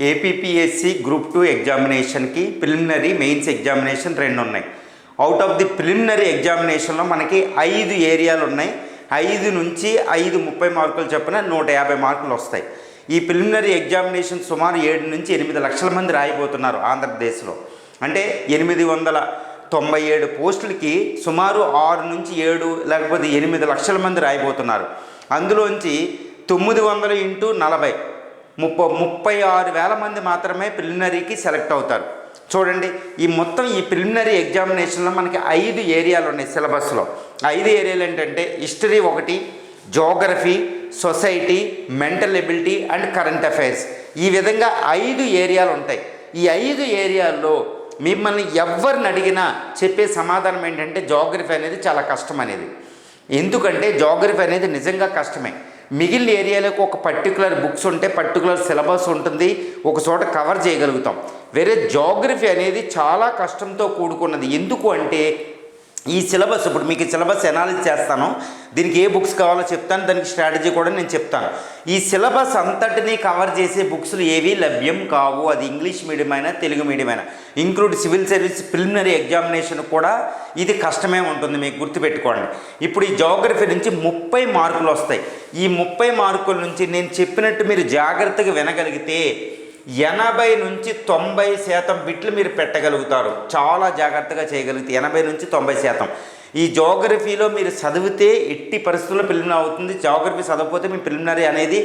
APPSC group 2 ఎగ్జామినేషన్కి preliminary mains examination రెండు ఉన్నాయి. అవుట్ ఆఫ్ ది ప్రిలిమినరీ ఎగ్జామినేషన్లో మనకి 5 ఏరియాలు ఉన్నాయి. 5 నుంచి 5 30 మార్కులు చొప్పున 150 మార్కులు వస్తాయి. ఈ ప్రిలిమినరీ ఎగ్జామినేషన్ సుమారు 7 నుంచి 8 లక్షల మంది రాయబోతున్నారు ఆంధ్రప్రదేశ్లో. అంటే 897 పోస్టులకి సుమారు 6 నుంచి 7 లేకపోతే 8 లక్షల మంది రాయబోతున్నారు. అందులోంచి 900 ఇంటూ 40 36,000 మంది మాత్రమే ప్రిలిమినరీకి సెలెక్ట్ అవుతారు. చూడండి, ఈ ప్రిలిమినరీ ఎగ్జామినేషన్లో మనకి 5 ఏరియాలు ఉన్నాయి సిలబస్లో. 5 ఏరియాలు ఏంటంటే history 1, geography, society, mental ability and current affairs. ఈ విధంగా 5 ఏరియాలు ఉంటాయి. ఈ 5 ఏరియాల్లో మిమ్మల్ని ఎవరిని అడిగినా చెప్పే సమాధానం ఏంటంటే జోగ్రఫీ అనేది చాలా కష్టం అనేది. ఎందుకంటే జోగ్రఫీ అనేది నిజంగా కష్టమే. మిగిలిన ఏరియాలకు ఒక పర్టికులర్ బుక్స్ ఉంటే పర్టికులర్ సిలబస్ ఉంటుంది, ఒక చోట కవర్ చేయగలుగుతాం. వేరే జోగ్రఫీ అనేది చాలా కష్టంతో కూడుకున్నది. ఎందుకు అంటే ఈ సిలబస్, ఇప్పుడు మీకు సిలబస్ అనాలిసిస్ చేస్తాను, దీనికి ఏ బుక్స్ కావాలో చెప్తాను, దానికి స్ట్రాటజీ కూడా నేను చెప్తాను. ఈ సిలబస్ అంతటినీ కవర్ చేసే బుక్స్లు ఏవి లభ్యం కావు. అది ఇంగ్లీష్ మీడియం అయినా తెలుగు మీడియం అయినా, include civil service preliminary examination కూడా ఇది కష్టమే ఉంటుంది, మీకు గుర్తుపెట్టుకోండి. ఇప్పుడు ఈ జోగ్రఫీ నుంచి 30 మార్కులు వస్తాయి. ఈ 30 మార్కుల నుంచి నేను చెప్పినట్టు మీరు జాగ్రత్తగా వినగలిగితే 80 నుంచి 90% బిట్లు మీరు పెట్టగలుగుతారు. చాలా జాగ్రత్తగా చేయగలిగితే 80 నుంచి 90%. ఈ జోగ్రఫీలో మీరు చదివితే ఎట్టి పరిస్థితుల్లో ప్రిలిమినరీ అవుతుంది. జోగ్రఫీ చదవకపోతే మీ ప్రిలిమినరీ అనేది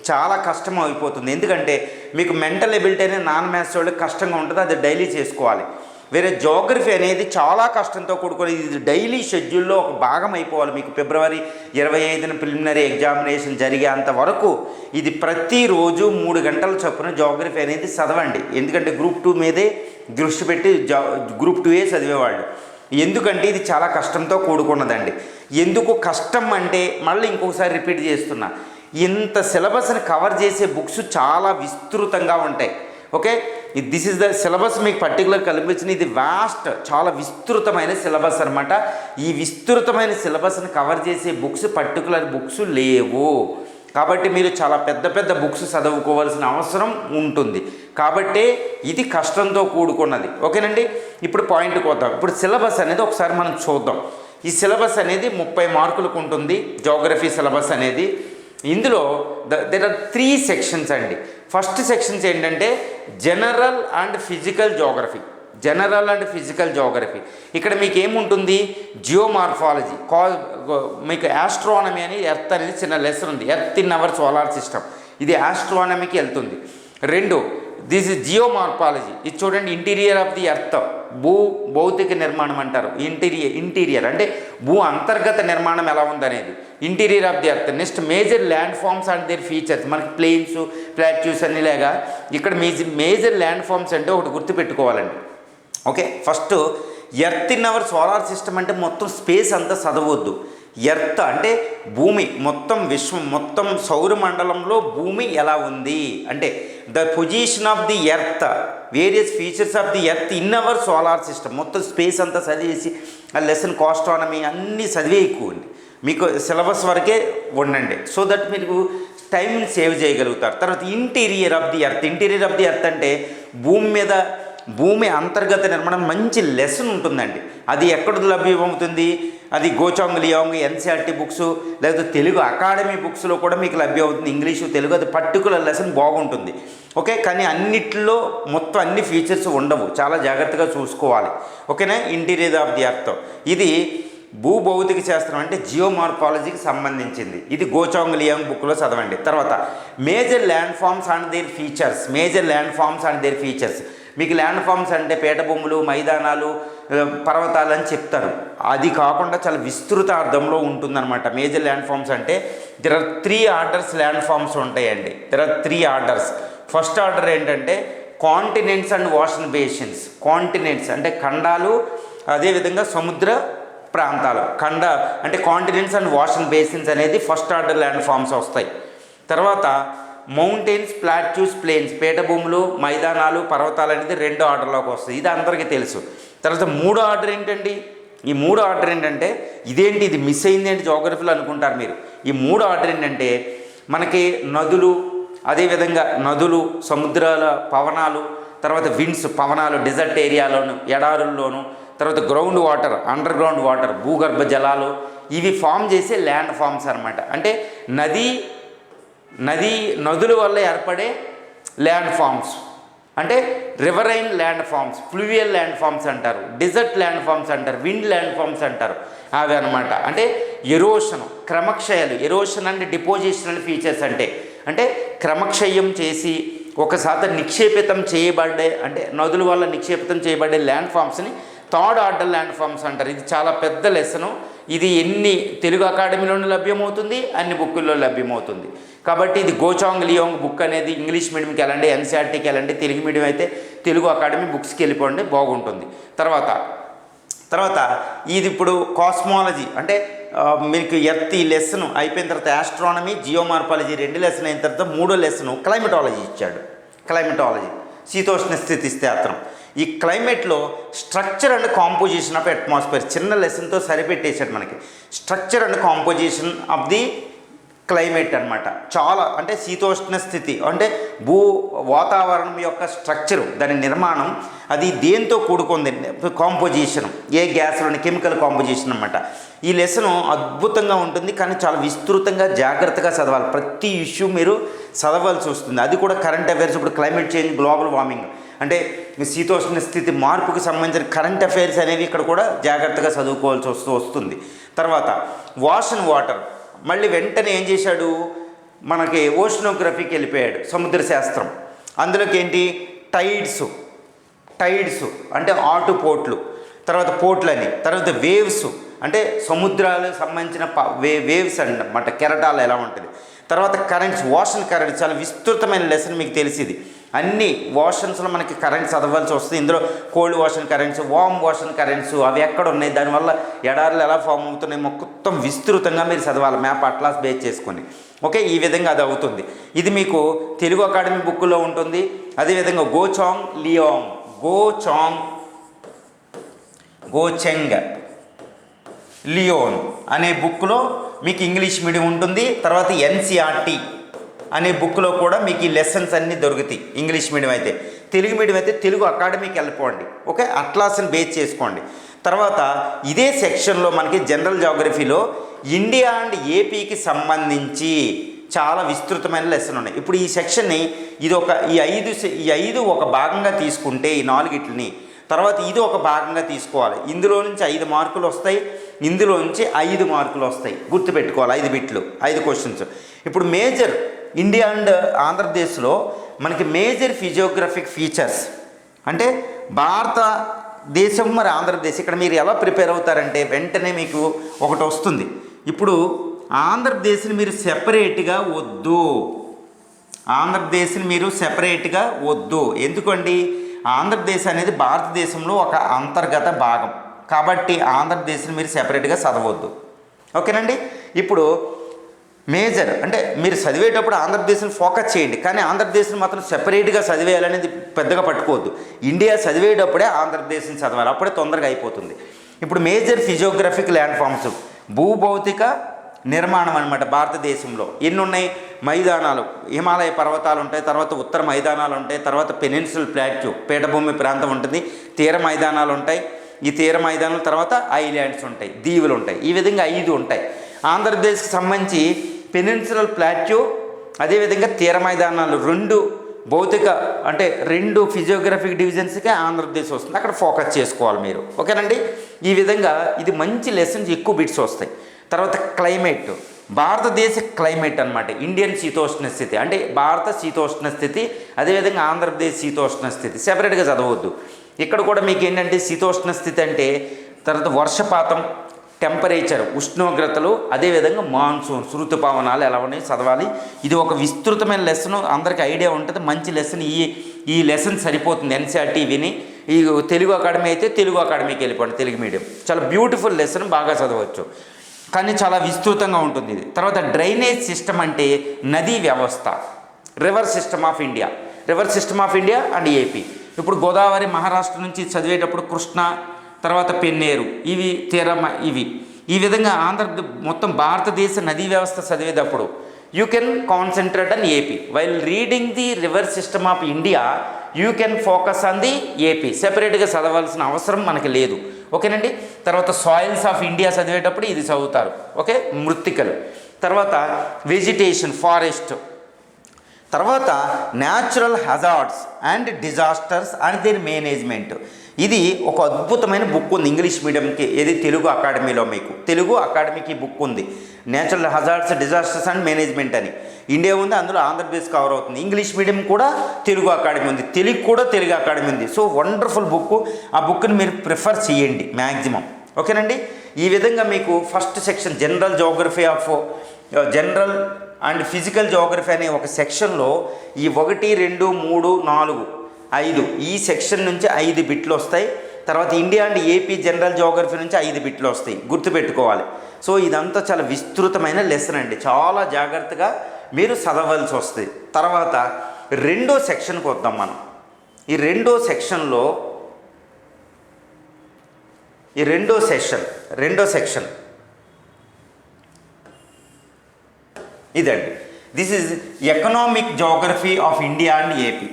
చాలా కష్టం అయిపోతుంది. ఎందుకంటే మీకు మెంటల్ ఎబిలిటీ అనేది నాన్ మ్యాథ్స్ వాళ్ళకి కష్టంగా ఉంటుంది, అది డైలీ చేసుకోవాలి. వేరే జోగ్రఫీ అనేది చాలా కష్టంతో కూడుకొని ఇది డైలీ షెడ్యూల్లో ఒక భాగం అయిపోవాలి. మీకు ఫిబ్రవరి 25న ప్రిలిమినరీ ఎగ్జామినేషన్ జరిగేంత వరకు ఇది ప్రతిరోజు 3 గంటల చొప్పున జోగ్రఫీ అనేది చదవండి. ఎందుకంటే గ్రూప్ 2 మీదే దృష్టి పెట్టి గ్రూప్ 2ఏ చదివేవాళ్ళు. ఎందుకంటే ఇది చాలా కష్టంతో కూడుకున్నదండి. ఎందుకు కష్టం అంటే మళ్ళీ ఇంకొకసారి రిపీట్ చేస్తున్నా, ఇంత సిలబస్ని కవర్ చేసే బుక్స్ చాలా విస్తృతంగా ఉంటాయి. Okay, this is the syllabus మీకు పర్టికులర్ కల్పించిన, ఇది వాస్ట్, చాలా విస్తృతమైన సిలబస్ అనమాట. ఈ విస్తృతమైన సిలబస్ని కవర్ చేసే బుక్స్ పర్టికులర్ బుక్స్ లేవు. కాబట్టి మీరు చాలా పెద్ద పెద్ద బుక్స్ చదువుకోవాల్సిన అవసరం ఉంటుంది. కాబట్టి ఇది కష్టంతో కూడుకున్నది. ఓకేనండి, ఇప్పుడు పాయింట్కి వద్దాం. ఇప్పుడు సిలబస్ అనేది ఒకసారి మనం చూద్దాం. ఈ సిలబస్ అనేది 30 మార్కులకు ఉంటుంది, జోగ్రఫీ సిలబస్ అనేది. ఇందులో దేర్ ఆర్ 3 సెక్షన్స్ అండి. ఫస్ట్ సెక్షన్స్ ఏంటంటే general and physical geography. General and physical geography ఇక్కడ మీకు ఏముంటుంది, జియోమార్ఫాలజీ, మీకు ఆస్ట్రానమీ అని ఎర్త్ అనేది చిన్న లెసన్ ఉంది. Earth in our solar system, ఇది ఆస్ట్రానమీకి వెళ్తుంది. 2 దిస్ ఇస్ జియోమార్ఫాలజీ. ఇది చూడండి, ఇంటీరియర్ ఆఫ్ ది ఎర్త్, భౌతిక నిర్మాణం అంటారు. ఇంటీరియర్ అంటే భూ అంతర్గత నిర్మాణం ఎలా ఉందనేది interior of the earth. Next major land forms and their features. మనకి ప్లేన్స్, ప్లాట్యూస్ అన్నిలాగా ఇక్కడ మేజర్ ల్యాండ్ ఫామ్స్ అంటే ఒకటి గుర్తుపెట్టుకోవాలండి. Okay, first earth in our solar system అంటే మొత్తం స్పేస్ అంతా చదవద్దు. ఎర్త్ అంటే భూమి, మొత్తం సౌరమండలంలో భూమి ఎలా ఉంది అంటే the position of the earth, various features of the earth in our solar system. మొత్తం స్పేస్ అంతా చదివేసి ఆ లెసన్ కాస్ట్రానమీ అన్నీ చదివే ఎక్కువండి. మీకు సిలబస్ వరకే ఉండండి, సో దట్ మీరు టైంని సేవ్ చేయగలుగుతారు. తర్వాత interior of the earth. Interior of the earth అంటే భూమి అంతర్గత నిర్మాణం మంచి లెసన్ ఉంటుందండి. అది ఎక్కడ లభ్యమవుతుంది, అది గోచాంగ్ లియాంగ్ ఎన్సీఆర్టీ బుక్స్ లేదా తెలుగు అకాడమీ బుక్స్లో కూడా మీకు లభ్యమవుతుంది. ఇంగ్లీషు, తెలుగు, అది పర్టికులర్ లెసన్ బాగుంటుంది. ఓకే, కానీ అన్నిట్లో మొత్తం అన్ని ఫీచర్స్ ఉండవు, చాలా జాగ్రత్తగా చూసుకోవాలి. ఓకేనా, ఇంటీరియర్ ఆఫ్ ది ఎర్త్ ఇది భూభౌతిక శాస్త్రం అంటే జియోమార్ఫాలజీకి సంబంధించింది. ఇది గోచాంగ్ లియాంగ్ బుక్లో చదవండి. తర్వాత major land forms and their features. Major land forms and their features. మీకు ల్యాండ్ ఫామ్స్ అంటే పీఠ భూములు, మైదానాలు, పర్వతాలు అని చెప్తారు. అది కాకుండా చాలా విస్తృత అర్థంలో ఉంటుందన్నమాట. మేజర్ ల్యాండ్ ఫామ్స్ అంటే there are 3 orders land forms ఉంటాయండి. There are 3 orders. First order ఏంటంటే continents and ocean basins. Continents అంటే ఖండాలు, అదేవిధంగా సముద్ర ప్రాంతాలు. అంటే కాంటినెంట్స్ అండ్ ఓషన్ బేసిన్స్ అనేది ఫస్ట్ ఆర్డర్ ల్యాండ్ ఫామ్స్ వస్తాయి. తర్వాత మౌంటైన్స్, ప్లాట్యూస్, ప్లేన్స్, పీఠభూములు, మైదానాలు, పర్వతాలు అనేది 2వ ఆర్డర్లోకి వస్తుంది. ఇది అందరికీ తెలుసు. తర్వాత 3వ ఆర్డర్ ఏంటండి, ఈ 3వ ఆర్డర్ ఏంటంటే ఇదేంటి, ఇది మిస్ అయింది ఏంటి జోగ్రఫీలో అనుకుంటారు మీరు. ఈ 3వ ఆర్డర్ ఏంటంటే మనకి నదులు, అదేవిధంగా నదులు, సముద్రాల పవనాలు, తర్వాత విండ్స్ పవనాలు డెజర్ట్ ఏరియాలోను, ఎడారుల్లోను, తర్వాత ground water, under ground water, భూగర్భ జలాలు, ఇవి ఫామ్ చేసే ల్యాండ్ ఫామ్స్ అనమాట. అంటే నదుల వల్ల ఏర్పడే ల్యాండ్ ఫామ్స్, అంటే riverine land forms, fluvial land forms అంటారు, డెజర్ట్ ల్యాండ్ ఫామ్స్ అంటారు, విండ్ ల్యాండ్ ఫామ్స్ అంటారు. అవి అనమాట. అంటే ఎరోషన్, క్రమక్షయాలు. ఎరోషన్ అంటే డిపోజిషనల్ ఫీచర్స్ అంటే క్రమక్షయం చేసి ఒకసారి నిక్షేపితం చేయబడ్డే, అంటే నదుల వల్ల నిక్షేపితం చేయబడే ల్యాండ్ ఫామ్స్ని థర్డ్ ఆర్డర్ ల్యాండ్ ఫామ్స్ అంటారు. ఇది చాలా పెద్ద లెసను. ఇది ఎన్ని తెలుగు అకాడమీలోనూ లభ్యమవుతుంది, అన్ని బుక్కుల్లో లభ్యమవుతుంది. కాబట్టి ఇది గోచాంగ్ లియోంగ్ బుక్ అనేది ఇంగ్లీష్ మీడియంకి వెళ్ళండి, ఎన్సీఆర్టీకి వెళ్ళండి, తెలుగు మీడియం అయితే తెలుగు అకాడమీ బుక్స్కి వెళ్ళిపోండి, బాగుంటుంది. తర్వాత ఇది ఇప్పుడు కాస్మాలజీ, అంటే మీకు ఎర్త్ ఈ లెసన్ అయిపోయిన తర్వాత ఆస్ట్రానమీ, జియోమార్పాలజీ 2 లెసన్ అయిన తర్వాత 3వ లెసను క్లైమటాలజీ ఇచ్చాడు. క్లైమటాలజీ శీతోష్ణ స్థితి శాస్త్రం. ఈ క్లైమేట్లో structure and composition of atmosphere చిన్న లెసన్తో సరిపెట్టేశాడు మనకి. Structure and composition of the climate అనమాట. చాలా అంటే శీతోష్ణ స్థితి అంటే వాతావరణం యొక్క స్ట్రక్చరు, దాని నిర్మాణం, అది దేంతో కూడుకుంది, కాంపోజిషన్, ఏ గ్యాస్లోని కెమికల్ కాంపోజిషన్ అనమాట. ఈ లెసను అద్భుతంగా ఉంటుంది, కానీ చాలా విస్తృతంగా జాగ్రత్తగా చదవాలి. ప్రతి ఇష్యూ మీరు చదవాల్సి వస్తుంది. అది కూడా కరెంట్ అఫైర్స్. ఇప్పుడు క్లైమేట్ చేంజ్, గ్లోబల్ వార్మింగ్, అంటే శీతోష్ణ స్థితి మార్పుకి సంబంధించిన కరెంట్ అఫైర్స్ అనేవి ఇక్కడ కూడా జాగ్రత్తగా చదువుకోవాల్సి వస్తుంది. తర్వాత వాష్ అండ్ వాటర్, మళ్ళీ వెంటనే ఏం చేశాడు, మనకి ఓషనోగ్రఫీకి వెళ్ళిపోయాడు, సముద్ర శాస్త్రం. అందులోకి ఏంటి, టైడ్స్ అంటే ఆటుపోట్లు, తర్వాత పోట్లని, తర్వాత వేవ్స్ అంటే సముద్రాలకు సంబంధించిన వేవ్స్ అన్నమాట, కెరటాలు ఎలా ఉంటుంది. తర్వాత కరెంట్స్, ఓషన్ కరెంట్స్, చాలా విస్తృతమైన లెసన్, మీకు తెలిసింది. అన్ని ఓషన్స్లో మనకి కరెంట్స్ చదవాల్సి వస్తుంది. ఇందులో cold ocean currents, warm ocean currents, అవి ఎక్కడ ఉన్నాయి, దానివల్ల ఎడారులు ఎలా ఫామ్ అవుతున్నాయి, మొత్తం విస్తృతంగా మీరు చదవాలి, మ్యాప్ అట్లాస్ బేస్ చేసుకొని. ఓకే, ఈ విధంగా అది అవుతుంది. ఇది మీకు తెలుగు అకాడమీ బుక్లో ఉంటుంది. అదేవిధంగా గోచెంగ్ లియోన్ అనే బుక్లో మీకు ఇంగ్లీష్ మీడియం ఉంటుంది. తర్వాత ఎన్సీఆర్టీ అనే బుక్లో కూడా మీకు ఈ లెసన్స్ అన్నీ దొరుకుతాయి. ఇంగ్లీష్ మీడియం అయితే, తెలుగు మీడియం అయితే తెలుగు అకాడమీకి వెళ్ళిపోండి. ఓకే, అట్లాస్ని బేస్ చేసుకోండి. తర్వాత ఇదే సెక్షన్లో మనకి జనరల్ జాగ్రఫీలో ఇండియా అండ్ ఏపీకి సంబంధించి చాలా విస్తృతమైన లెసన్ ఉన్నాయి. ఇప్పుడు ఈ సెక్షన్ని ఈ ఐదు ఒక భాగంగా తీసుకుంటే, ఈ 4 తర్వాత ఇది ఒక భాగంగా తీసుకోవాలి. ఇందులో నుంచి 5 మార్కులు వస్తాయి, ఇందులో నుంచి 5 మార్కులు వస్తాయి. గుర్తుపెట్టుకోవాలి, 5 బిట్లు, 5 క్వశ్చన్స్. ఇప్పుడు మేజర్ ఇండియా అండ్ ఆంధ్రప్రదేశ్లో మనకి మేజర్ ఫిజియోగ్రఫిక్ ఫీచర్స్ అంటే భారతదేశం మరి ఆంధ్రప్రదేశ్. ఇక్కడ మీరు ఎలా ప్రిపేర్ అవుతారంటే, వెంటనే మీకు ఒకటి వస్తుంది. ఇప్పుడు ఆంధ్రప్రదేశ్ని మీరు సెపరేట్గా వద్దు. ఎందుకండి, ఆంధ్రప్రదేశ్ అనేది భారతదేశంలో ఒక అంతర్గత భాగం కాబట్టి ఆంధ్రప్రదేశ్ని మీరు సెపరేట్గా చదవద్దు. ఓకేనండి. ఇప్పుడు మేజర్ అంటే మీరు చదివేటప్పుడు ఆంధ్రప్రదేశ్ని ఫోకస్ చేయండి, కానీ ఆంధ్రప్రదేశ్ని మాత్రం సెపరేట్గా చదివేయాలనేది పెద్దగా పట్టుకోవద్దు. ఇండియా చదివేటప్పుడే ఆంధ్రప్రదేశ్ని చదవాలి, అప్పుడే తొందరగా అయిపోతుంది. ఇప్పుడు మేజర్ ఫిజియోగ్రఫిక్ ల్యాండ్ ఫామ్స్, భూభౌతిక నిర్మాణం అనమాట. భారతదేశంలో ఎన్ని ఉన్నాయి, మైదానాలు, హిమాలయ పర్వతాలు ఉంటాయి, తర్వాత ఉత్తర మైదానాలు ఉంటాయి, తర్వాత పెనిన్సుల్ ప్లాట్యూ పీఠభూమి ప్రాంతం ఉంటుంది, తీర మైదానాలు ఉంటాయి, ఈ తీర మైదానాల తర్వాత ఐలాండ్స్ ఉంటాయి, దీవులు ఉంటాయి. ఈ విధంగా 5 ఉంటాయి. ఆంధ్రప్రదేశ్కి సంబంధించి పెనిన్సులర్ ప్లాట్యూ, అదేవిధంగా తీర మైదానాలు 2 భౌతిక అంటే 2 ఫిజియోగ్రఫిక్ డివిజన్స్కే ఆంధ్రప్రదేశ్ వస్తుంది, అక్కడ ఫోకస్ చేసుకోవాలి మీరు. ఓకేనండి. ఈ విధంగా ఇది మంచి లెసన్స్, ఎక్కువ బిట్స్ వస్తాయి. తర్వాత క్లైమేట్, భారతదేశ క్లైమేట్ అనమాట. ఇండియన్ శీతోష్ణ స్థితి అంటే భారత శీతోష్ణ స్థితి, అదేవిధంగా ఆంధ్రప్రదేశ్ శీతోష్ణ స్థితి సెపరేట్గా చదవద్దు. ఇక్కడ కూడా మీకు ఏంటంటే శీతోష్ణ స్థితి అంటే తర్వాత వర్షపాతం, టెంపరేచర్, ఉష్ణోగ్రతలు, అదేవిధంగా మాన్సూన్స్, ఋతుపవనాలు ఎలా ఉన్నాయి చదవాలి. ఇది ఒక విస్తృతమైన లెసన్, అందరికీ ఐడియా ఉంటుంది. మంచి లెసన్, ఈ లెసన్ సరిపోతుంది ఎన్సీఆర్టీ విని. ఈ తెలుగు అకాడమీ అయితే తెలుగు అకాడమీకి వెళ్ళిపోండి, తెలుగు మీడియం. చాలా బ్యూటిఫుల్ లెసన్, బాగా చదవచ్చు, కానీ చాలా విస్తృతంగా ఉంటుంది ఇది. తర్వాత డ్రైనేజ్ సిస్టమ్ అంటే నదీ వ్యవస్థ, river system of India and AP. ఇప్పుడు గోదావరి మహారాష్ట్ర నుంచి చదివేటప్పుడు కృష్ణ, తర్వాత పెన్నేరు, ఇవి ఈ విధంగా మొత్తం భారతదేశ నదీ వ్యవస్థ చదివేటప్పుడు you can concentrate on AP. While reading the river system of India you can focus on the AP. సెపరేట్గా చదవాల్సిన అవసరం మనకి లేదు. ఓకేనండి. తర్వాత సాయిల్స్ ఆఫ్ ఇండియా చదివేటప్పుడు ఇది చదువుతారు. ఓకే, మృత్తికలు. తర్వాత వెజిటేషన్, ఫారెస్ట్. తర్వాత natural hazards and disasters and their management. ఇది ఒక అద్భుతమైన బుక్ ఉంది ఇంగ్లీష్ మీడియంకి, ఏది తెలుగు అకాడమీలో. మీకు తెలుగు అకాడమీకి బుక్ ఉంది, natural hazards, disasters and management అని. ఇండియా ఉంది, అందులో ఆంధ్రప్రదేశ్ కవర్ అవుతుంది. ఇంగ్లీష్ మీడియం కూడా తెలుగు అకాడమీ ఉంది, తెలుగు కూడా తెలుగు అకాడమీ ఉంది. So wonderful book. ఆ బుక్ని మీరు ప్రిఫర్ చేయండి మ్యాక్సిమం. ఓకేనండి. ఈ విధంగా మీకు first section general geography of general and physical geography అనే ఒక సెక్షన్లో ఈ 1, 2, 3, 4, 5 ఈ సెక్షన్ నుంచి 5 బిట్లు వస్తాయి. తర్వాత India and AP general geography నుంచి 5 బిట్లు వస్తాయి, గుర్తుపెట్టుకోవాలి. సో ఇదంతా చాలా విస్తృతమైన లెసన్ అండి, చాలా జాగ్రత్తగా మీరు చదవాల్సి వస్తుంది. తర్వాత రెండో సెక్షన్కి వద్దాం మనం. ఈ రెండో సెక్షన్ ఇదండి. This is economic geography of India and AP.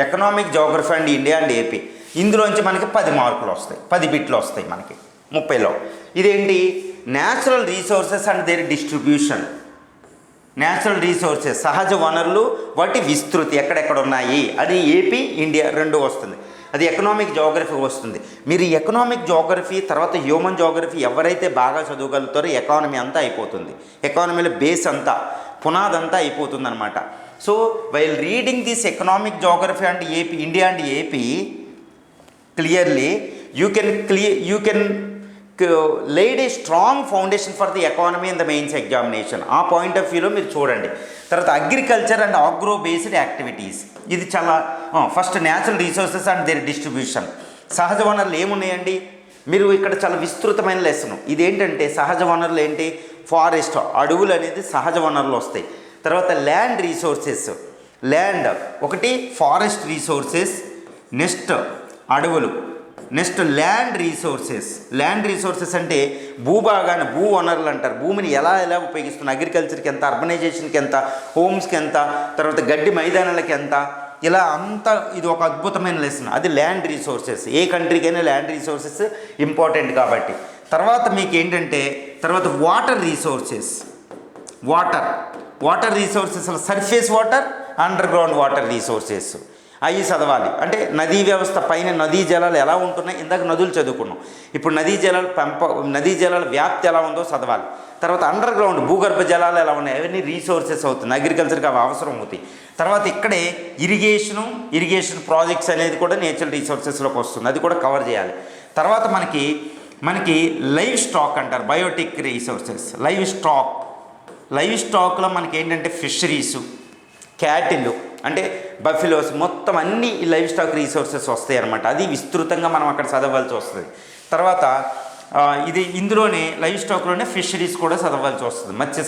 Economic geography and India and AP. ఇందులోంచి మనకి 10 మార్కులు వస్తాయి, 10 బిట్లు వస్తాయి మనకి 30లో. ఇదేంటి? Natural resources and their distribution. Natural resources, సహజ వనరులు, వాటి విస్తృతి ఎక్కడెక్కడ ఉన్నాయి అది ఏపీ, ఇండియా 2 వస్తుంది. అది ఎకనామిక్ జోగ్రఫీ వస్తుంది. మీరు ఎకనామిక్ జోగ్రఫీ తర్వాత హ్యూమన్ జోగ్రఫీ ఎవరైతే బాగా చదవగలుగుతారో ఎకానమీ అంతా అయిపోతుంది. ఎకానమీలో బేస్ అంతా, పునాదంతా అయిపోతుంది అనమాట. So while reading this economic geography and AP, India and AP clearly you can laid a strong foundation for the economy in the mains examination. ఆ పాయింట్ ఆఫ్ వ్యూలో మీరు చూడండి. తర్వాత agriculture and agro based activities, ఇది చాలా first natural resources and their distribution. సహజ వనరులు ఏమున్నాయండి? మీరు ఇక్కడ చాలా విస్తృతమైన లెసన్. ఇదేంటంటే సహజ వనరులు ఏంటి? ఫారెస్ట్, అడవులు అనేది సహజ వనరులు వస్తాయి. తర్వాత ల్యాండ్ రీసోర్సెస్, ల్యాండ్ ఒకటి, ఫారెస్ట్ రీసోర్సెస్, నెక్స్ట్ అడవులు, next land resources. Land resources అంటే భూభాగాన్ని, భూ వనరులు అంటారు. భూమిని ఎలా ఉపయోగిస్తున్నారు, అగ్రికల్చర్కి ఎంత, అర్బనైజేషన్కి ఎంత, హోమ్స్కి ఎంత, తర్వాత గడ్డి మైదానాలకి ఎంత, ఇలా అంతా ఇది ఒక అద్భుతమైన లెసన్. అది ల్యాండ్ రీసోర్సెస్. ఏ కంట్రీకైనా ల్యాండ్ రీసోర్సెస్ ఇంపార్టెంట్ కాబట్టి. తర్వాత మీకు ఏంటంటే తర్వాత water resources. Water resources, surface water, under ground water resources అవి చదవాలి. అంటే నదీ వ్యవస్థ పైన నదీ జలాలు ఎలా ఉంటున్నాయి, ఇందాక నదులు చదువుకున్నాం. ఇప్పుడు నదీ జలాల వ్యాప్తి ఎలా ఉందో చదవాలి. తర్వాత అండర్ గ్రౌండ్ భూగర్భ జలాలు ఎలా ఉన్నాయి, అవన్నీ రీసోర్సెస్ అవుతుంది, అగ్రికల్చర్కి అవి అవసరం అవుతాయి. తర్వాత ఇక్కడే ఇరిగేషన్ ప్రాజెక్ట్స్ అనేది కూడా నేచురల్ రీసోర్సెస్లోకి వస్తుంది, అది కూడా కవర్ చేయాలి. తర్వాత మనకి లైవ్ స్టాక్ అంటారు, బయోటిక్ రీసోర్సెస్. లైవ్ స్టాక్లో మనకి ఏంటంటే ఫిషరీసు, క్యాటిల్ అంటే బఫెలోస్, మొత్తం అన్ని ఈ లైవ్ స్టాక్ రీసోర్సెస్ వస్తాయి అన్నమాట. అది విస్తృతంగా మనం అక్కడ చదవాల్సి వస్తుంది. తర్వాత ఇందులోనే లైవ్ స్టాక్లోనే ఫిషరీస్ కూడా చదవాల్సి వస్తుంది, మత్స్య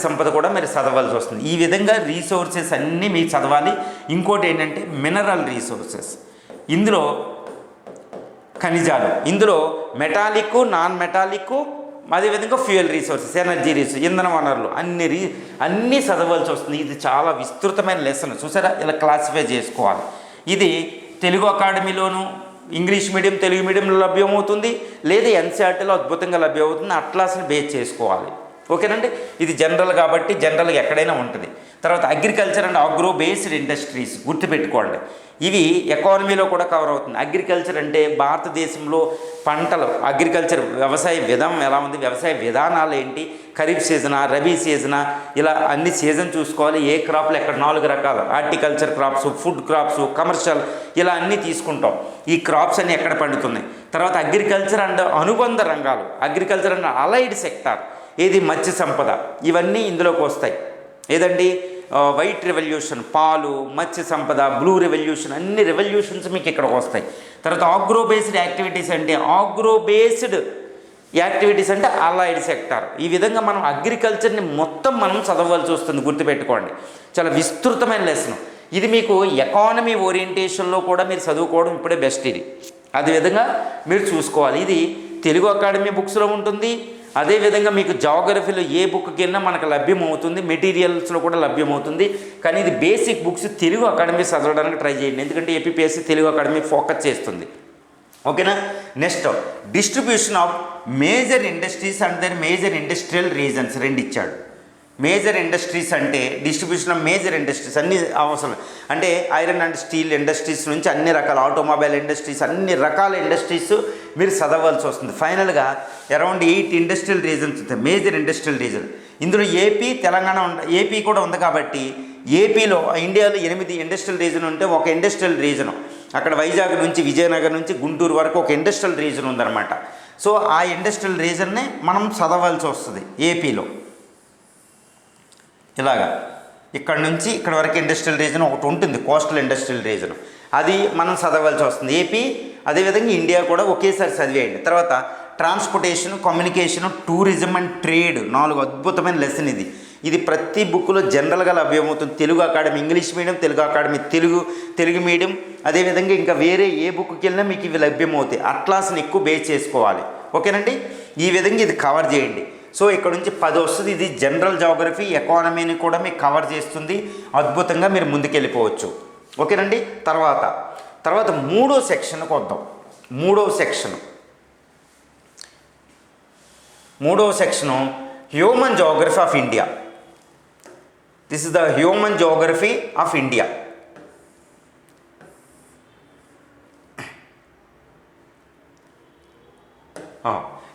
సంపద కూడా మీరు చదవాల్సి వస్తుంది. ఈ విధంగా రీసోర్సెస్ అన్నీ మీకు చదవాలి. ఇంకోటి ఏంటంటే మినరల్ రీసోర్సెస్, ఇందులో ఖనిజాలు, ఇందులో మెటాలిక్, నాన్ మెటాలిక్, అదేవిధంగా ఫ్యూయల్ రీసోర్సెస్, ఎనర్జీ రీసోర్స్, ఇంధన వనరులు అన్నీ చదవాల్సి వస్తుంది. ఇది చాలా విస్తృతమైన లెసన్. చూసారా, ఇలా క్లాసిఫై చేసుకోవాలి. ఇది తెలుగు అకాడమీలోను, ఇంగ్లీష్ మీడియం, తెలుగు మీడియంలో లభ్యమవుతుంది, లేదా ఎన్సీఆర్టీలో అద్భుతంగా లభ్యమవుతుంది. అట్లాస్ని బేస్ చేసుకోవాలి. ఓకేనండి. ఇది జనరల్ కాబట్టి జనరల్గా ఎక్కడైనా ఉంటుంది. తర్వాత agriculture and agro based industries గుర్తుపెట్టుకోండి. ఇవి ఎకానమీలో కూడా కవర్ అవుతుంది. అగ్రికల్చర్ అంటే భారతదేశంలో పంటలు, అగ్రికల్చర్ వ్యవసాయ విధానం ఎలా ఉంది, వ్యవసాయ విధానాలు ఏంటి, ఖరీఫ్ సీజనా, రబీ సీజనా, ఇలా అన్ని సీజన్ చూసుకోవాలి. ఏ క్రాప్లు ఎక్కడ 4 రకాలు, horticulture crops, food crops, commercial, ఇలా అన్నీ తీసుకుంటాం. ఈ క్రాప్స్ అన్నీ ఎక్కడ పండుతున్నాయి. తర్వాత అగ్రికల్చర్ అండ్ అనుబంధ రంగాలు, అగ్రికల్చర్ అండ్ అలైడ్ సెక్టార్, ఏది మత్స్య సంపద, ఇవన్నీ ఇందులోకి వస్తాయి. ఏదండి, వైట్ రెవల్యూషన్, పాలు, మత్స్య సంపద, బ్లూ రెవల్యూషన్, అన్ని రెవల్యూషన్స్ మీకు ఇక్కడికి వస్తాయి. తర్వాత ఆగ్రో బేస్డ్ యాక్టివిటీస్ అంటే అలైడ్ సెక్టార్. ఈ విధంగా మనం అగ్రికల్చర్ని మొత్తం మనం చదవవలసి వస్తుంది, గుర్తుపెట్టుకోండి. చాలా విస్తృతమైన లెసన్ ఇది. మీకు ఎకానమీ ఓరియంటేషన్లో కూడా మీరు చదువుకోవడం ఇప్పుడే బెస్ట్. ఇది అదే విధంగా మీరు చూసుకోవాలి. ఇది తెలుగు అకాడమీ బుక్స్లో ఉంటుంది, అదేవిధంగా మీకు జాగ్రఫీలో ఏ బుక్కి వెళ్ళినా మనకు లభ్యమవుతుంది, మెటీరియల్స్లో కూడా లభ్యమవుతుంది. కానీ ఇది బేసిక్ బుక్స్ తెలుగు అకాడమీ చదవడానికి ట్రై చేయండి, ఎందుకంటే ఏపీపీఎస్సీ తెలుగు అకాడమీ ఫోకస్ చేస్తుంది. ఓకేనా. Next distribution of major industries and then major industrial regions రెండు ఇచ్చాడు. మేజర్ ఇండస్ట్రీస్ అంటే డిస్ట్రిబ్యూషన్ ఆఫ్ మేజర్ ఇండస్ట్రీస్ అన్ని అవసరం, అంటే ఐరన్ అండ్ స్టీల్ ఇండస్ట్రీస్ నుంచి అన్ని రకాల ఆటోమొబైల్ ఇండస్ట్రీస్, అన్ని రకాల ఇండస్ట్రీస్ మీరు చదవాల్సి వస్తుంది. ఫైనల్గా అరౌండ్ 8 ఇండస్ట్రియల్ రీజన్స్ ఉంటాయి, మేజర్ ఇండస్ట్రియల్ రీజన్. ఇందులో ఏపీ, తెలంగాణ ఏపీ కూడా ఉంది కాబట్టి ఏపీలో ఇండియాలో 8 ఇండస్ట్రియల్ రీజన్ ఉంటే ఒక ఇండస్ట్రియల్ రీజను అక్కడ వైజాగ్ నుంచి విజయనగరం నుంచి గుంటూరు వరకు ఒక ఇండస్ట్రియల్ రీజన్ ఉందన్నమాట. సో ఆ ఇండస్ట్రియల్ రీజన్నే మనం చదవాల్సి వస్తుంది ఏపీలో. ఇలాగా ఇక్కడ నుంచి ఇక్కడ వరకు ఇండస్ట్రియల్ రీజన్ ఒకటి ఉంటుంది, కోస్టల్ ఇండస్ట్రియల్ రీజన్, అది మనం చదవాల్సి వస్తుంది ఏపీ. అదేవిధంగా ఇండియా కూడా ఒకేసారి చదివేయండి. తర్వాత transportation, communication, tourism and trade 4 అద్భుతమైన లెసన్ ఇది. ఇది ప్రతి బుక్లో జనరల్గా లభ్యమవుతుంది. Telugu academy English medium, Telugu academy Telugu medium, అదేవిధంగా ఇంకా వేరే ఏ బుక్కి వెళ్ళినా మీకు ఇవి లభ్యమవుతాయి. అట్లాస్ని ఎక్కువ బేస్ చేసుకోవాలి. ఓకేనండి. ఈ విధంగా ఇది కవర్ చేయండి. సో ఇక్కడ నుంచి 10 వస్తుంది. ఇది జనరల్ జాగ్రఫీ, ఎకానమీని కూడా మీకు కవర్ చేస్తుంది. అద్భుతంగా మీరు ముందుకెళ్ళిపోవచ్చు. ఓకేనండి. తర్వాత 3వ సెక్షన్కి వద్దాం. 3వ section human geography of India. This is the human geography of India.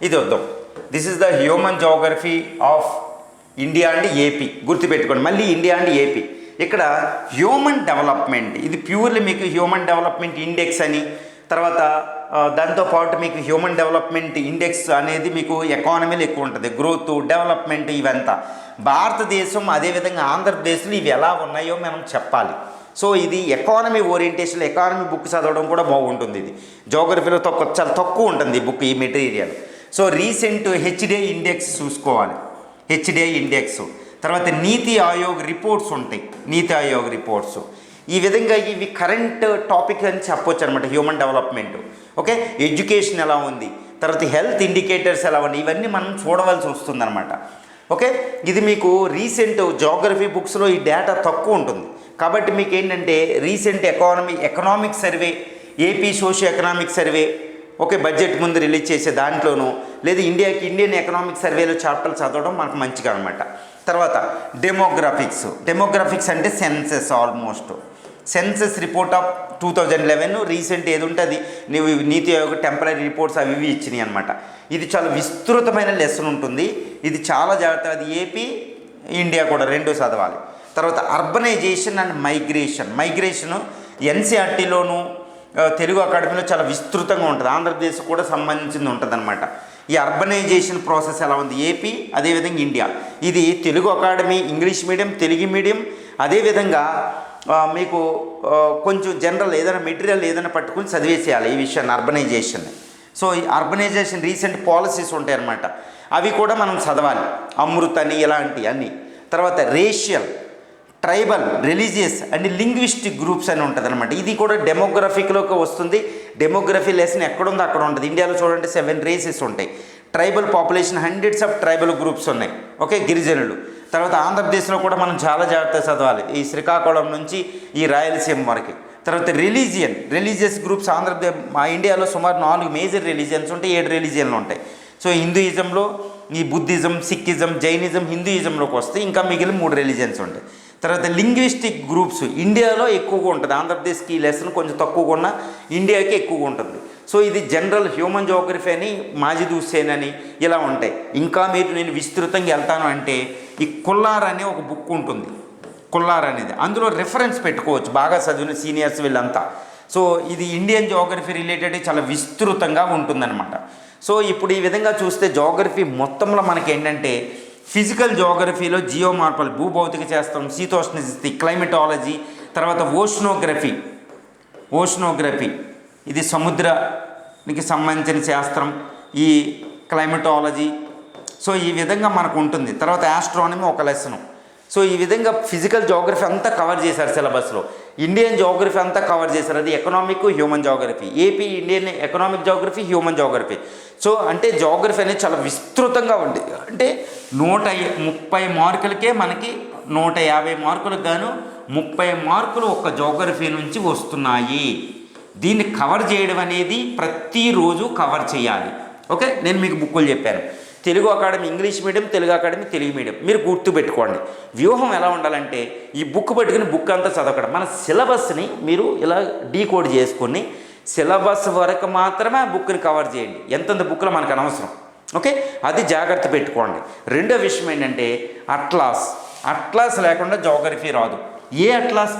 ఇది వద్దాం. This is the human geography of India and AP. గుర్తుపెట్టుకోండి, మళ్ళీ ఇండియా అండ్ ఏపీ. ఇక్కడ హ్యూమన్ డెవలప్మెంట్, ఇది ప్యూర్లీ మీకు హ్యూమన్ డెవలప్మెంట్ ఇండెక్స్ అని, తర్వాత దాంతోపాటు మీకు హ్యూమన్ డెవలప్మెంట్ ఇండెక్స్ అనేది మీకు ఎకానమీలో ఎక్కువ ఉంటుంది. గ్రోత్, డెవలప్మెంట్ ఇవంతా భారతదేశం అదేవిధంగా ఆంధ్రప్రదేశ్లో ఇవి ఎలా ఉన్నాయో మనం చెప్పాలి. సో ఇది ఎకానమీ ఓరియంటేషన్, ఎకానమీ బుక్ చదవడం కూడా బాగుంటుంది. ఇది జోగ్రఫీలో చాలా తక్కువ ఉంటుంది ఈ బుక్, ఈ material. So recent HDI index చూసుకోవాలి, హెచ్డిఐ ఇండెక్స్. తర్వాత నీతి ఆయోగ్ రిపోర్ట్స్ ఉంటాయి, నీతి ఆయోగ్ రిపోర్ట్స్. ఈ విధంగా ఇవి కరెంట్ టాపిక్ అని చెప్పొచ్చు అనమాట. హ్యూమన్ డెవలప్మెంట్, ఓకే, ఎడ్యుకేషన్ ఎలా ఉంది, తర్వాత హెల్త్ ఇండికేటర్స్ ఎలా ఉన్నాయి, ఇవన్నీ మనం చూడవలసి వస్తుందన్నమాట. ఓకే, ఇది మీకు రీసెంట్ జోగ్రఫీ బుక్స్లో ఈ డేటా తక్కువ ఉంటుంది. కాబట్టి మీకు ఏంటంటే recent economic survey, AP socio economic survey, okay, budget ముందు రిలీజ్ చేసే దాంట్లోనూ, లేదా ఇండియన్ ఎకనామిక్ సర్వేలో చాప్టర్లు చదవడం మనకు మంచిగా అనమాట. తర్వాత డెమోగ్రాఫిక్స్ అంటే census, almost census report of 2011 recent ఏది ఉంటే అది నీతి ఆయోగ్ టెంపరీ రిపోర్ట్స్ అవి ఇవి ఇచ్చినాయి అనమాట. ఇది చాలా విస్తృతమైన లెసన్ ఉంటుంది. ఇది చాలా జాగ్రత్త, అది ఏపీ ఇండియా కూడా రెండు చదవాలి. తర్వాత అర్బనైజేషన్ అండ్ మైగ్రేషన్ ఎన్సీఆర్టీలోను తెలుగు అకాడమీలో చాలా విస్తృతంగా ఉంటుంది. ఆంధ్రప్రదేశ్ కూడా సంబంధించింది ఉంటుంది అనమాట. ఈ అర్బనైజేషన్ ప్రాసెస్ ఎలా ఉంది ఏపీ, అదేవిధంగా ఇండియా. ఇది Telugu academy English medium, Telugu medium, అదేవిధంగా మీకు కొంచెం జనరల్ ఏదైనా మెటీరియల్ ఏదైనా పట్టుకుని చదివేసేయాలి ఈ విషయాన్ని, అర్బనైజేషన్. సో ఈ అర్బనైజేషన్ రీసెంట్ పాలసీస్ ఉంటాయి అన్నమాట, అవి కూడా మనం చదవాలి. అమృత్ అని ఇలాంటివి అన్నీ. తర్వాత racial, tribal, religious and linguistic groups అని ఉంటుంది అనమాట. ఇది కూడా డెమోగ్రఫీలోకి వస్తుంది. డెమోగ్రఫీ లెసన్ ఎక్కడుందో అక్కడ ఉంటుంది. ఇండియాలో చూడండి 7 రేసెస్ ఉంటాయి. Tribal population, hundreds of tribal groups ఉన్నాయి, ఓకే, గిరిజనులు. తర్వాత ఆంధ్రప్రదేశ్లో కూడా మనం చాలా జాగ్రత్తగా చదవాలి, ఈ శ్రీకాకుళం నుంచి ఈ రాయలసీమ వరకు. తర్వాత రిలీజియస్ గ్రూప్స్ మా ఇండియాలో సుమారు 4 మేజర్ రిలీజియన్స్ ఉంటాయి, 7 రిలీజియన్లు ఉంటాయి. సో హిందూయిజంలో ఈ బుద్ధిజం, సిక్కిజం, జైనిజం హిందూయిజంలోకి వస్తే ఇంకా మిగిలిన 3 రిలీజియన్స్ ఉంటాయి. తర్వాత లింగ్విస్టిక్ గ్రూప్స్ ఇండియాలో ఎక్కువగా ఉంటుంది, ఆంధ్రప్రదేశ్కి ఈ లెసన్ కొంచెం తక్కువగా ఉన్న ఇండియాకి ఎక్కువగా ఉంటుంది. సో ఇది జనరల్ హ్యూమన్ జోగ్రఫీ అని, మాజిద్ హుస్సేన్ అని ఇలా ఉంటాయి. ఇంకా నేను విస్తృతంగా వెళ్తాను అంటే ఈ కుల్లార్ అనే ఒక బుక్ ఉంటుంది, కుల్లార్ అనేది, అందులో రిఫరెన్స్ పెట్టుకోవచ్చు బాగా చదివిన సీనియర్స్ వీళ్ళంతా. సో ఇది ఇండియన్ జోగ్రఫీ రిలేటెడ్ చాలా విస్తృతంగా ఉంటుందన్నమాట. సో ఇప్పుడు ఈ విధంగా చూస్తే జోగ్రఫీ మొత్తంలో మనకి ఏంటంటే ఫిజికల్ జోగ్రఫీలో జియోమార్పల్, భూభౌతిక శాస్త్రం, శీతోష్ణ స్థితి, క్లైమటాలజీ, తర్వాత ఓషనోగ్రఫీ ఇది సముద్రానికి సంబంధించిన శాస్త్రం, ఈ క్లైమటాలజీ. సో ఈ విధంగా మనకు ఉంటుంది. తర్వాత ఆస్ట్రానమీ ఒక లెసను. సో ఈ విధంగా ఫిజికల్ జోగ్రఫీ అంతా కవర్ చేశారు సిలబస్లో. ఇండియన్ జోగ్రఫీ అంతా కవర్ చేశారు. అది economic, human geography. AP Indian economic geography, human geography. So అంటే జోగ్రఫీ అనేది చాలా విస్తృతంగా ఉంది. అంటే 130 మార్కులకే మనకి 150 మార్కులకు గాను 30 మార్కులు ఒక జోగ్రఫీ నుంచి వస్తున్నాయి. దీన్ని కవర్ చేయడం అనేది ప్రతిరోజు కవర్ చేయాలి. ఓకే, నేను మీకు బుక్కులు చెప్పాను. Telugu academy English medium, Telugu academy Telugu medium. మీరు గుర్తుపెట్టుకోండి. వ్యూహం ఎలా ఉండాలంటే ఈ బుక్ పట్టుకుని బుక్ అంతా చదవడం. మన సిలబస్ని మీరు ఇలా డీకోడ్ చేసుకొని సిలబస్ వరకు మాత్రమే ఆ బుక్ని కవర్ చేయండి. ఎంతంత బుక్లో మనకు అనవసరం. ఓకే, అది జాగ్రత్త పెట్టుకోండి. రెండో విషయం ఏంటంటే అట్లాస్ లేకుండా జోగ్రఫీ రాదు. ఏ అట్లాస్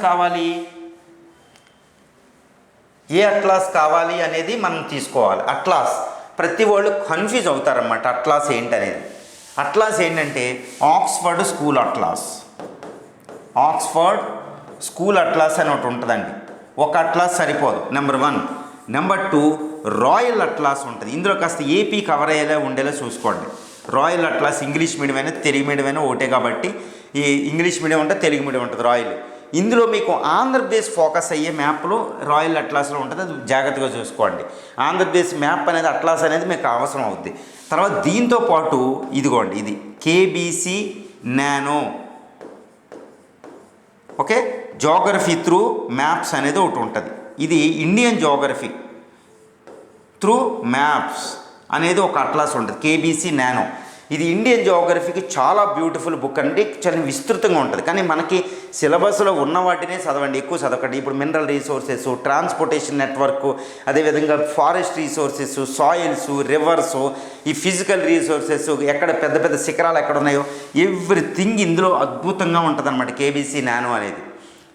కావాలి అనేది మనం తీసుకోవాలి. అట్లాస్ ప్రతి వాళ్ళు కన్ఫ్యూజ్ అవుతారన్నమాట. అట్లాస్ ఏంటనేది. అట్లాస్ ఏంటంటే ఆక్స్ఫర్డ్ స్కూల్ అట్లాస్ అని ఒకటి ఉంటుందండి. ఒక అట్లాస్ సరిపోదు, నెంబర్ 1. నెంబర్ 2 రాయల్ అట్లాస్ ఉంటుంది. ఇందులో కాస్త ఏపీ కవర్ అయ్యేలా ఉండేలా చూసుకోండి. రాయల్ అట్లాస్ ఇంగ్లీష్ మీడియం అయినా తెలుగు మీడియం అయినా ఒకటే కాబట్టి ఈ ఇంగ్లీష్ మీడియం ఉంటుంది, తెలుగు మీడియం ఉంటుంది. రాయల్ ఇందులో మీకు ఆంధ్రప్రదేశ్ ఫోకస్ అయ్యే మ్యాప్లో రాయల్ అట్లాస్లో ఉంటుంది. అది జాగ్రత్తగా చూసుకోండి. ఆంధ్రప్రదేశ్ మ్యాప్ అనేది అట్లాస్ అనేది మీకు అవసరం అవుద్ది. తర్వాత దీంతో పాటు ఇదిగోండి, ఇది KBC nano. Okay, geography through maps అనేది ఒకటి ఉంటుంది. ఇది ఇండియన్ జోగ్రఫీ త్రూ మ్యాప్స్ అనేది ఒక అట్లాస్ ఉంటుంది, కేబీసీ నానో. ఇది ఇండియన్ జోగ్రఫీకి చాలా బ్యూటిఫుల్ బుక్ అండి. చాలా విస్తృతంగా ఉంటుంది. కానీ మనకి సిలబస్లో ఉన్న వాటినే చదవండి, ఎక్కువ చదవకండి. ఇప్పుడు మినరల్ రీసోర్సెస్, ట్రాన్స్పోర్టేషన్ నెట్వర్క్, అదేవిధంగా ఫారెస్ట్ రీసోర్సెస్, సాయిల్స్, రివర్స్, ఈ ఫిజికల్ రీసోర్సెస్, ఎక్కడ పెద్ద పెద్ద శిఖరాలు ఎక్కడ ఉన్నాయో ఎవ్రీథింగ్ ఇందులో అద్భుతంగా ఉంటుంది అన్నమాట కేబీసీ నానో అనేది.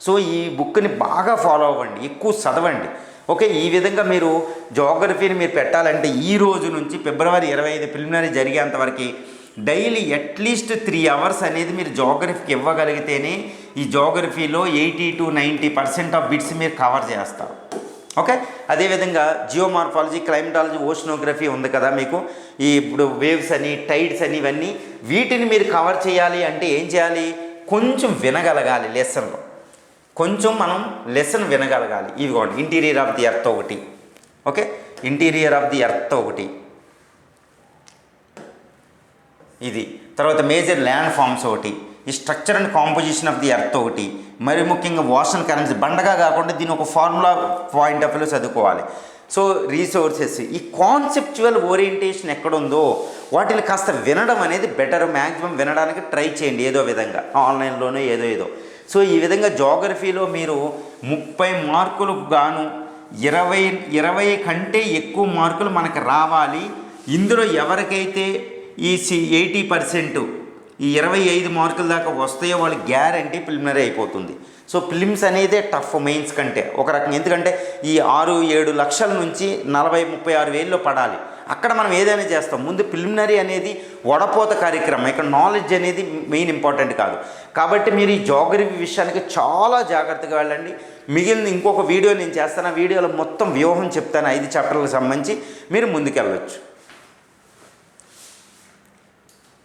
సో ఈ బుక్ని బాగా ఫాలో అవ్వండి, ఎక్కువ చదవండి. ఓకే, ఈ విధంగా మీరు జోగ్రఫీని మీరు పెట్టాలంటే ఈ రోజు నుంచి ఫిబ్రవరి 25 ప్రిలిమినరీ జరిగేంతవరకు డైలీ అట్లీస్ట్ 3 అవర్స్ అనేది మీరు జోగ్రఫీకి ఇవ్వగలిగితేనే ఈ జోగ్రఫీలో 80 to 90% ఆఫ్ బిట్స్ మీరు కవర్ చేస్తారు. ఓకే, అదేవిధంగా జియోమార్ఫాలజీ, క్లైమటాలజీ, ఓషనోగ్రఫీ ఉంది కదా మీకు. ఈ ఇప్పుడు వేవ్స్ అని, టైడ్స్ అని, ఇవన్నీ వీటిని మీరు కవర్ చేయాలి అంటే ఏం చేయాలి? కొంచెం వినగలగాలి లెసన్లో. కొంచెం మనం లెసన్ వినగలగాలి. ఇవిగోండి, ఇంటీరియర్ ఆఫ్ ది ఎర్త్ ఒకటి. Okay, interior of the earth ఒకటి ఇది. తర్వాత మేజర్ ల్యాండ్ ఫామ్స్ ఒకటి, ఈ structure and composition of the earth ఒకటి, మరి ముఖ్యంగా ఓషన్ కరెన్సీ. బండగా కాకుండా దీని ఒక ఫార్ములా పాయింట్ ఆఫ్ వ్యూలో చదువుకోవాలి. సో రీసోర్సెస్, ఈ కాన్సెప్చువల్ ఓరియంటేషన్ ఎక్కడుందో వాటిని కాస్త వినడం అనేది బెటర్. మ్యాక్సిమం వినడానికి ట్రై చేయండి ఏదో విధంగా, ఆన్లైన్లోనో ఏదో. సో ఈ విధంగా జోగ్రఫీలో మీరు 30 మార్కులకు గాను 20 కంటే ఎక్కువ మార్కులు మనకు రావాలి. ఇందులో ఎవరికైతే ఈ 80%, ఈ 25 మార్కుల దాకా వస్తాయో వాళ్ళు గ్యారంటీ ప్రిలిమినరీ అయిపోతుంది. సో ప్రిలిమ్స్ అనేది టఫ్ మెయిన్స్ కంటే ఒక రకంగా. ఎందుకంటే ఈ 6-7 లక్షల నుంచి 40-36 వేల్లో పడాలి. అక్కడ మనం ఏదైనా చేస్తాం. ముందు ప్రిలిమినరీ అనేది వడపోత కార్యక్రమం. ఇక్కడ నాలెడ్జ్ అనేది మెయిన్ ఇంపార్టెంట్ కాదు. కాబట్టి మీరు ఈ జోగ్రఫీ విషయానికి చాలా జాగ్రత్తగా వెళ్ళండి. మిగిలిన ఇంకొక వీడియో నేను చేస్తాను. ఆ వీడియోలో మొత్తం వ్యూహం చెప్తాను, 5 చాప్టర్లకు సంబంధించి. మీరు ముందుకెళ్ళవచ్చు.